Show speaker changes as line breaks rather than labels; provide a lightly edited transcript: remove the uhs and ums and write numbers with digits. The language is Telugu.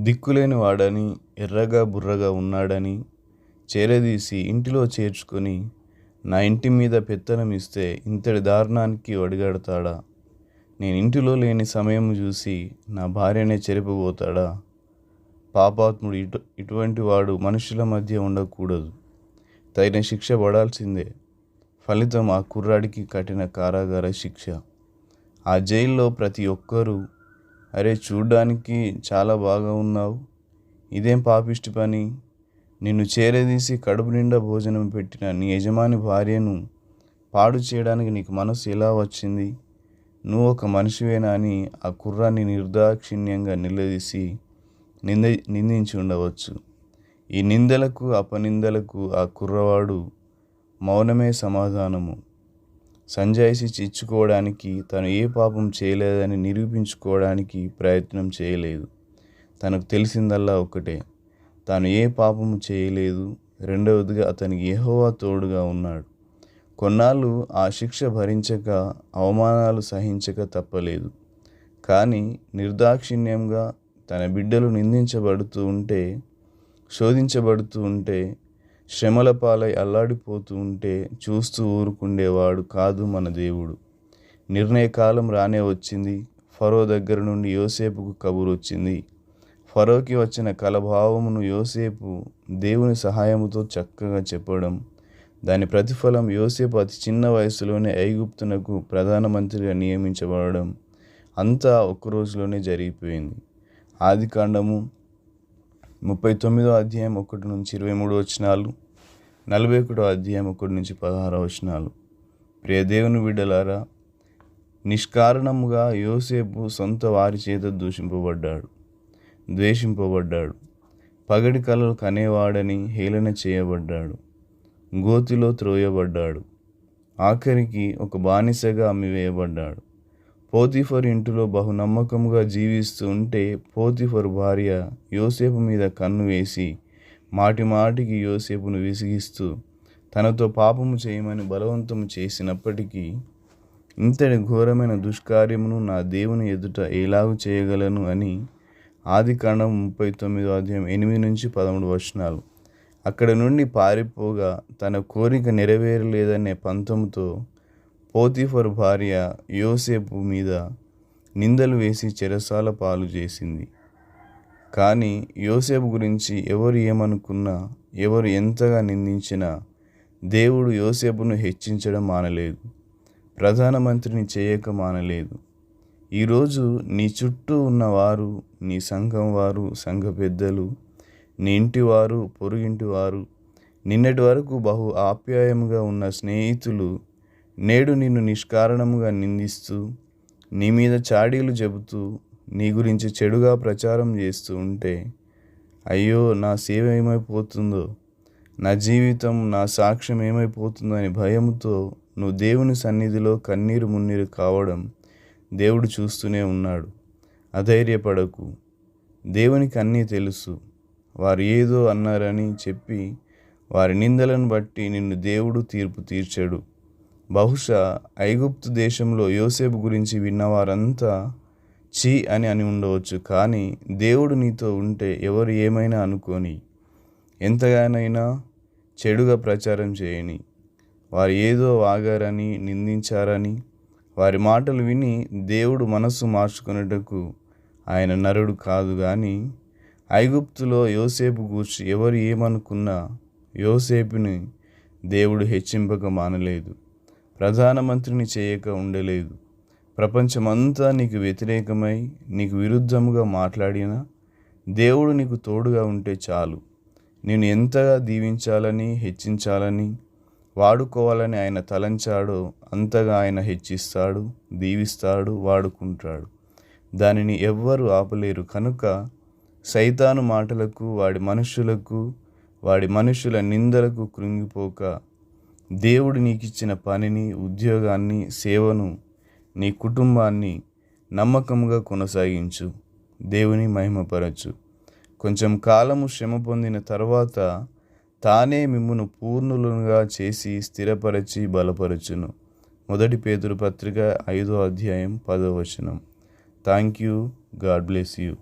దిక్కులేని వాడని, ఎర్రగా బుర్రగా ఉన్నాడని చేరదీసి ఇంటిలో చేర్చుకొని, నా ఇంటి మీద పెత్తనం ఇస్తే ఇంతటి దారుణానికి ఒడిగడతాడా? నేను ఇంటిలో లేని సమయం చూసి నా భార్యనే చెరిపోతాడా? పాపాత్ముడు ఇటువంటి వాడు మనుషుల మధ్య ఉండకూడదు. తగిన శిక్ష పడాల్సిందే. ఫలితం ఆ కుర్రాడికి కఠిన కారాగార శిక్ష. ఆ జైల్లో ప్రతి ఒక్కరూ, అరే చూడ్డానికి చాలా బాగా ఉన్నావు, ఇదేం పాపిష్టి పని, నిన్ను చేరదీసి కడుపు నిండా భోజనం పెట్టిన నీ యజమాని భార్యను పాడు చేయడానికి నీకు మనసు ఎలా వచ్చింది, నువ్వు ఒక మనిషివేనా అని ఆ కుర్రాన్ని నిర్దాక్షిణ్యంగా నిలదీసి నిందించి ఉండవచ్చు. ఈ నిందలకు అపనిందలకు ఆ కుర్రవాడు మౌనమే సమాధానము. సంజాయిషి ఇచ్చుకోవడానికి, తను ఏ పాపం చేయలేదని నిరూపించుకోవడానికి ప్రయత్నం చేయలేదు. తనకు తెలిసిందల్లా ఒకటే, తాను ఏ పాపము చేయలేదు. రెండవదిగా అతనికి యెహోవా తోడుగా ఉన్నాడు. కొన్నాళ్ళు ఆ శిక్ష భరించక, అవమానాలు సహించక తప్పలేదు. కానీ నిర్దాక్షిణ్యంగా తన బిడ్డలు నిందించబడుతూ ఉంటే, శోధించబడుతూ ఉంటే, శ్రమల పాలై అల్లాడిపోతూ ఉంటే చూస్తూ ఊరుకుండేవాడు కాదు మన దేవుడు. నిర్ణయకాలం రానే వచ్చింది. ఫరో దగ్గర నుండి యోసేపుకు కబురు వచ్చింది. ఫరోకి వచ్చిన కలభావమును యోసేపు దేవుని సహాయముతో చక్కగా చెప్పడం, దాని ప్రతిఫలం యోసేపు అతి చిన్న వయసులోనే ఐగుప్తునకు ప్రధానమంత్రిగా నియమించబడడం అంతా ఒక్క రోజులోనే జరిగిపోయింది. ఆదికాండము 39వ అధ్యాయం 1 నుంచి 23 వచనాలు, 41వ అధ్యాయం 1 నుంచి 16 వచనాలు. ప్రియ దేవుని బిడ్డలారా, నిష్కారణముగా యోసేపు సొంత వారి చేత ద్వేషింపబడ్డాడు. పగటి కలలు కనేవాడని హేళన చేయబడ్డాడు. గోతిలో త్రోయబడ్డాడు. ఆఖరికి ఒక బానిసగా అమ్మివేయబడ్డాడు. పోతీఫరు ఇంటిలో బహునమ్మకంగా జీవిస్తూ ఉంటే పోతీఫరు భార్య యోసేపు మీద కన్ను వేసి మాటిమాటికి యోసేపును విసిగిస్తూ తనతో పాపము చేయమని బలవంతము చేసినప్పటికీ, ఇంతటి ఘోరమైన దుష్కార్యమును నా దేవుని ఎదుట ఎలాగూ చేయగలను అని ఆదికాండం 39వ అధ్యాయం 8 నుంచి 13 వచనాలు. అక్కడ నుండి పారిపోగా తన కోరిక నెరవేరలేదనే పంతంతో పోతీఫరు భార్య యోసేపు మీద నిందలు వేసి చెరసాల పాలు చేసింది. కానీ యోసేపు గురించి ఎవరు ఏమనుకున్నా, ఎవరు ఎంతగా నిందించినా దేవుడు యోసేపును హెచ్చించడం మానలేదు. ప్రధానమంత్రిని చేయక మానలేదు. ఈరోజు నీ చుట్టూ ఉన్నవారు, నీ సంఘం వారు, సంఘ పెద్దలు, నీ ఇంటివారు, పొరుగింటివారు, నిన్నటి వరకు బహు ఆప్యాయముగా ఉన్న స్నేహితులు నేడు నిన్ను నిష్కారణముగా నిందిస్తూ, నీ మీద చాడీలు చెబుతూ, నీ గురించి చెడుగా ప్రచారం చేస్తూ ఉంటే, అయ్యో నా సేవ ఏమైపోతుందో, నా జీవితం, నా సాక్ష్యం ఏమైపోతుందో అని భయముతో నువ్వు దేవుని సన్నిధిలో కన్నీరు మున్నీరు కావడం దేవుడు చూస్తూనే ఉన్నాడు. అధైర్యపడకు. దేవునికి అన్నీ తెలుసు. వారు ఏదో అన్నారని చెప్పి వారి నిందలను బట్టి నిన్ను దేవుడు తీర్పు తీర్చడు. బహుశా ఐగుప్తు దేశంలో యోసేపు గురించి విన్నవారంతా ఛీ అని ఉండవచ్చు. కానీ దేవుడు నీతో ఉంటే ఎవరు ఏమైనా అనుకోని, ఎంతగానైనా చెడుగా ప్రచారం చేయని, వారు ఏదో వాగారని, నిందించారని వారి మాటలు విని దేవుడు మనస్సు మార్చుకునేటకు ఆయన నరుడు కాదు. కానీ ఐగుప్తులో యోసేపు గూర్చి ఎవరు ఏమనుకున్నా యోసేపుని దేవుడు హెచ్చింపక మానలేదు. ప్రధానమంత్రిని చేయక ఉండలేదు. ప్రపంచమంతా నీకు వ్యతిరేకమై నీకు విరుద్ధముగా మాట్లాడినా దేవుడు నీకు తోడుగా ఉంటే చాలు. నేను ఎంతగా దీవించాలని, హెచ్చించాలని, వాడుకోవాలని ఆయన తలంచాడో అంతగా ఆయన హెచ్చిస్తాడు, దీవిస్తాడు, వాడుకుంటాడు. దానిని ఎవ్వరూ ఆపలేరు. కనుక సైతాను మాటలకు, వాడి మనుషుల నిందలకు కృంగిపోక, దేవుడు నీకిచ్చిన పనిని, ఉద్యోగాన్ని, సేవను, నీ కుటుంబాన్ని నమ్మకంగా కొనసాగించు. దేవుని మహిమపరచు. కొంచెం కాలము శ్రమ పొందిన తర్వాత తానే మిమ్మును పూర్ణులుగా చేసి స్థిరపరచి బలపరచును. 1 పేతురు పత్రిక 5వ అధ్యాయం 10వ వచనం. Thank you. God bless you.